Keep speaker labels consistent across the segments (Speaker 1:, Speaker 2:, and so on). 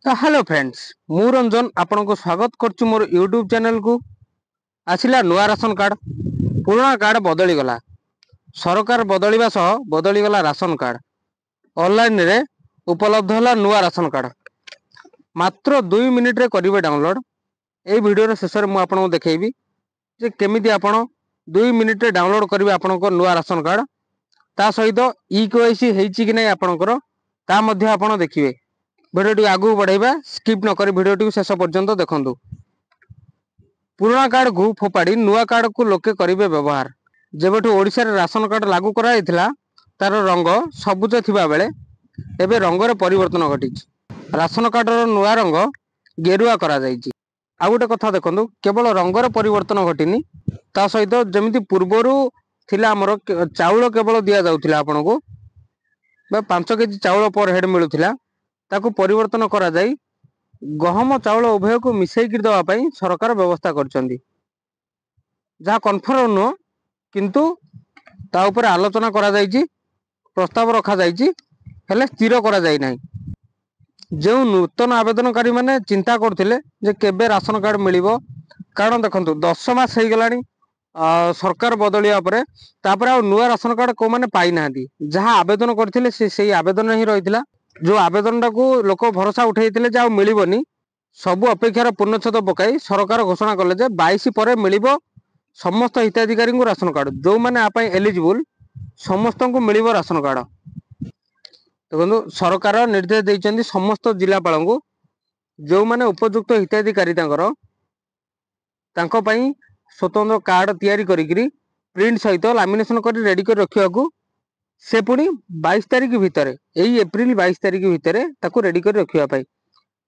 Speaker 1: Hello friends मु रंजन आपन को स्वागत करछु मोर यूट्यूब चैनल को। आसिला नुआ राशन कार्ड पुराना कार्ड बदली गला सरकार बदलिबा सह बदली गला राशन कार्ड ऑनलाइन रे उपलब्ध होला नुआ राशन कार्ड मात्र 2 मिनिट रे करिवे डाउनलोड। ए वीडियो रे शेष रे मु आपन को देखैबी जे केमिति आपन 2 मिनिट रे डाउनलोड करिवे आपन को नुआ राशन कार्ड ता सहित ई केवाईसी हेछि कि नै आपन को ता मध्ये आपन देखिबे। भिडियो आगू बढ़ाइबा स्किप न करी भिडियो शेष पर्यंत देखंतु। पुराना कार्ड को फोपाड़ी नुआ कार्ड को लोके करिवे व्यवहार। जेबेठु ओडिसा रे राशन कार्ड लागू करा हैथिला तार रंग सबुज थिबा बेले एबे रंग रे परिवर्तन घटिछि। राशन कार्ड रो नुआ रंग गेरुआ करा जाइछि। आ गोटे कथा देखंतु केवल रंग रे परिवर्तन घटिनी ता सहित जेमिति पूर्वरु थिला हमर चाउल केवल दिया जाउथिला आपन को 5 केजी चाउल पर हेड मिलुथिला ताकू परिवर्तन करा जाई गहम चाउल उभय को मिसई कर देवा पई सरकार व्यवस्था करछंदी। जहा कन्फर्म नो किंतु ता ऊपर आलोचना करा जाईची प्रस्ताव रखा जाईची हेले स्थिर करा जाई नाही। जो नूतन आवेदनकारी माने चिंता करथिले जे केबे राशन कार्ड मिलिबो कारण देखंतु 10 मास हे गलानी सरकार बदलिया परे तापर आ नुआ राशन कार्ड को माने पाई नाहंती। जहा आवेदन करथिले से आवेदन ही रहितला जो आवेदन को लोक भरोसा उठेइतिले जे मिलिबनी सबु अपेक्षार पूर्णछेद पकाई सरकार घोषणा कले जे 22 पर मिलिबो समस्त हिताधिकारी को राशन कार्ड जो माने आपै एलिजिबल समस्त को मिलिबो राशन कार्ड। देखो सरकार निर्देश देइचंदी समस्त जिलापाल को जो माने उपयुक्त हिताधिकारी तांको पई स्वतंत्र कार्ड तैयारी करिकरी प्रिंट सहित लामिनेशन करी रेडी कर रखिया को से पुणी 22 तारिख भितर यही एप्रिल 22 तारिख भितर ताकू रेडी कर रखिया पाई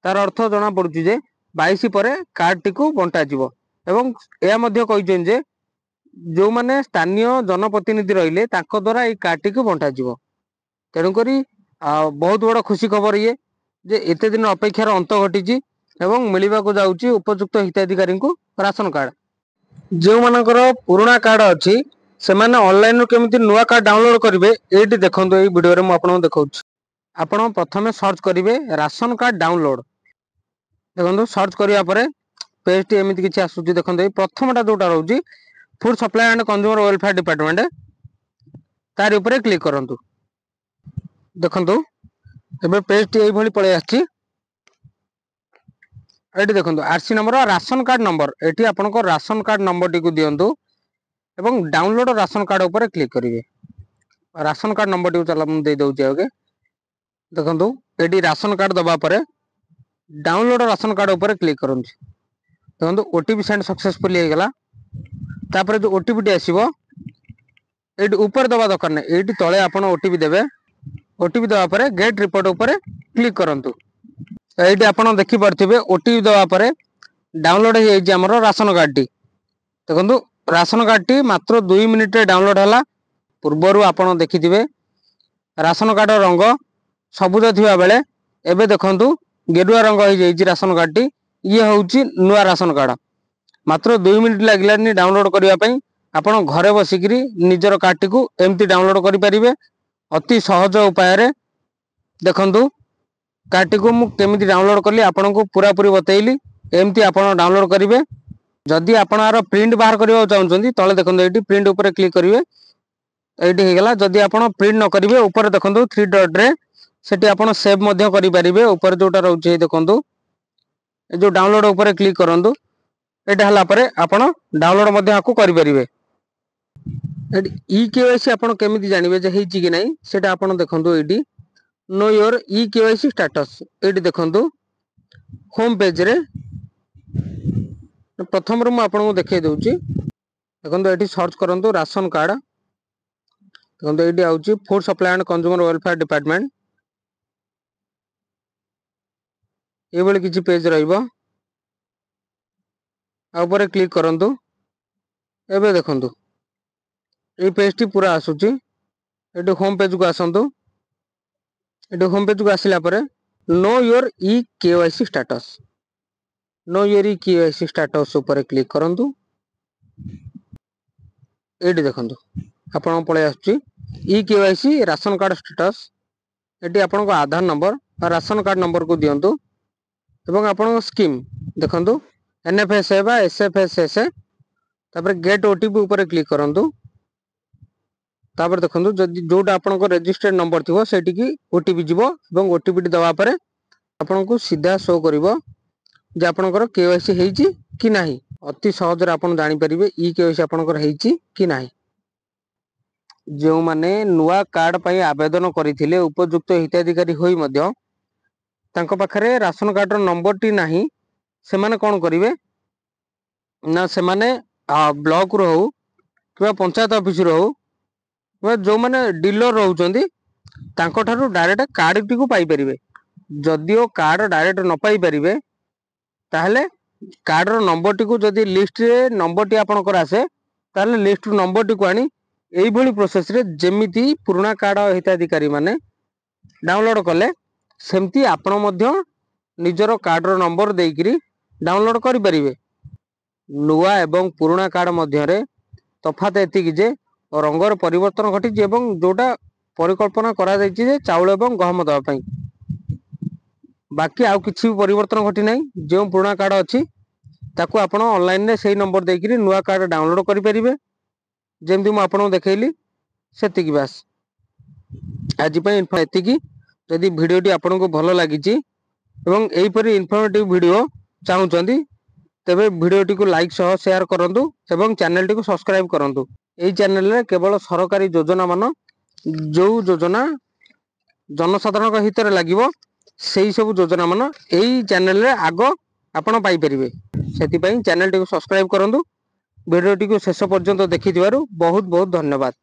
Speaker 1: तार अर्थ जना पड़ुछि जे 22 पर कार्ड टी को बंटा जिवो। एवं एया मध्य कहिछन जे जो माने स्थानीय जनप्रतिनिधि रहिले तांको द्वारा ए कार्ड टी को बंटा जिवो। तेणु करी बहुत बड़ खुशी खबर ये जे एते दिन अपेक्षार अंत घटिछि एवं मिलिबा को जाउछि उपयुक्त हिताधिकारी को राशन कार्ड। जो मानकर पुराना कार्ड अछि से माने ऑनलाइन रो केमिति नुआ कार्ड डाउनलोड करिवे एटी देखंतु ए वीडियो रे म आपन देखाउछि। आपन प्रथमे सर्च करिवे राशन कार्ड डाउनलोड देखंतु सर्च करिया परे पेज टी एमिति किछि आसुछि। देखंतु प्रथमटा जोटा रहउछि food supply and consumer welfare department तार ऊपर क्लिक करंतु। देखंतु एबे पेज टी एई भली पळे आछि। एटी देखंतु RC number ration card number eighty आपन को राशन कार्ड नंबर टी को दियंतु एवं डाउनलोड राशन कार्ड ऊपर क्लिक करिवे। राशन कार्ड नंबर टी चला हम दे दउछि आगे। देखंतु एटी राशन कार्ड दबा परे डाउनलोड राशन कार्ड ऊपर क्लिक करंतु। देखंतु ओटीपी सेंड सक्सेसफुली हे गेला। तापर जो ओटीपी टी आसीबो एटी ऊपर दबा दरकार नै एटी तळे आपन ओटीपी देबे। ओटीपी दबा परे गेट रिपोर्ट ऊपर क्लिक करंतु। एटी आपन देखि परथिबे ओटीपी दबा परे डाउनलोड हे जाय हमर राशन कार्ड टी। देखंतु राशन कार्ड टी मात्र 2 मिनिट रे डाउनलोड हला। पूर्वरु आपन देखिथिबे राशन कार्ड रंग सबुज थिबा बेले एबे देखंतु गेरुआ रंग हो जाईची राशन कार्ड टी। ये होउची नुआ राशन कार्ड मात्र 2 मिनिट लागिलानी डाउनलोड करिया पई आपन घरे बसिकरी निजर कार्ड टी को एम्ति डाउनलोड करि परिबे अति सहज उपाय रे। देखंतु कार्ड टी को मु केमिति डाउनलोड करली आपन को पूरा पूरी बतैली एम्ति आपन डाउनलोड करिवे। जदि आपण आरो प्रिंट बाहर करबा चाहउछंती तळे देखंतु एटी प्रिंट ऊपर क्लिक करिवे एटी हे गेला। जदि आपण प्रिंट न करिवे ऊपर देखंतु 3 डॉट रे सेटी आपण सेव मध्य करि परिबे। ऊपर जोटा रहउछि देखंतु ए जो डाउनलोड ऊपर क्लिक करंतु एटा हला परे आपण डाउनलोड मध्य आकु करि परिबे। एटी ई केवाईसी आपण केमिति जानिबे जे हेछि कि नै सेटा आपण देखंतु एटी know your e KYC status एटी देखंतु होम पेज रे प्रथम रू आपन को देखै दउछि। देखंतु एटी सर्च करंतु राशन कार्ड देखंतु एटी आउछि food supply and consumer welfare department ए बळे किछि पेज रहइबो। आ ऊपर क्लिक करंतु। एबे देखंतु ए पेज टी पूरा आसुछि। एटी होम पेज को आसंतु। एटी होम पेज को आसिला परे know your e KYC status know your e KYC status ऊपर क्लिक करंतु। एटी देखंतु आपन पळे आसुछि e KYC ration card status. एटी आपन को आधार नंबर और राशन कार्ड नंबर को दियंतु। ଏବଂ ଆପଣଙ୍କ ସ୍କିମ୍ ଦେଖନ୍ତୁ NFSA बा SFSSA तापर गेट ओटीपी ऊपर क्लिक करंतु तापर देखंतु जदि जोटा आपनको रजिस्टर्ड नंबर थिवो सेठी की ओटीपी जीवो एवं ओटीपी दवा परे आपनको सीधा शो करिवो जे आपनकर केवाईसी हेची कि नाही। अति सहज रे आपन जानि परिबे ई केवाईसी आपनकर हेची कि नाही। जो माने नुआ कार्ड पई आवेदन करिथिले उपयुक्त हिताधिकारी होई मध्य तांको पाखरे राशन कार्ड रो नंबर टी नाही से माने कोन करिवे ना से माने ब्लॉक रो हो कि पंचायत ऑफिस रो हो जो माने डीलर रहउचंदी तांको ठारू डायरेक्ट कार्ड टी को पाई परिबे। जदियो कार्ड डायरेक्ट न पाई परिबे ताहले कार्ड रो नंबर टी को जदि लिस्ट रे नंबर टी आपनकर आसे ताहले लिस्ट रो नंबर टी को आनी एई भली प्रोसेस रे जेमिति पुराना कार्ड हिताधिकारी माने डाउनलोड कले सेमती आपण मध्य निजरो कार्ड रो नंबर देइकरी डाउनलोड करि परिबे। नुआ एवं पुराना कार्ड मध्य रे तफात एति कि जे रंगर परिवर्तन घटी एवं जोटा परिकल्पना करा जायछि जे चाउल एवं गहम दवा पई बाकी आउ किछि भी परिवर्तन घटी नै। जो पुराना कार्ड अछि ताकू आपण ऑनलाइन रे सेही नंबर देइकरी नुआ कार्ड डाउनलोड करि परिबे। जेमति मु आपन देखैली सेति कि बास आज पई इन्फो एति कि यदि वीडियोटी आपनको भलो लागिछि एवं एही परि इन्फॉर्मेटिव वीडियो चाहुचंदी तेबे वीडियोटी को लाइक सह शेयर करंतु एवं चैनल टी को सब्सक्राइब करंतु। एही चैनल रे केवल सरकारी योजना मान जो योजना जनसाधारण हित रे लागिवो सेही सब योजना मान एही चैनल रे आगो आपण पाई परिबे। सेति पई चैनल टी को सब्सक्राइब करंतु। वीडियोटी को शेष पर्यंत देखि दिवारु बहुत बहुत धन्यवाद।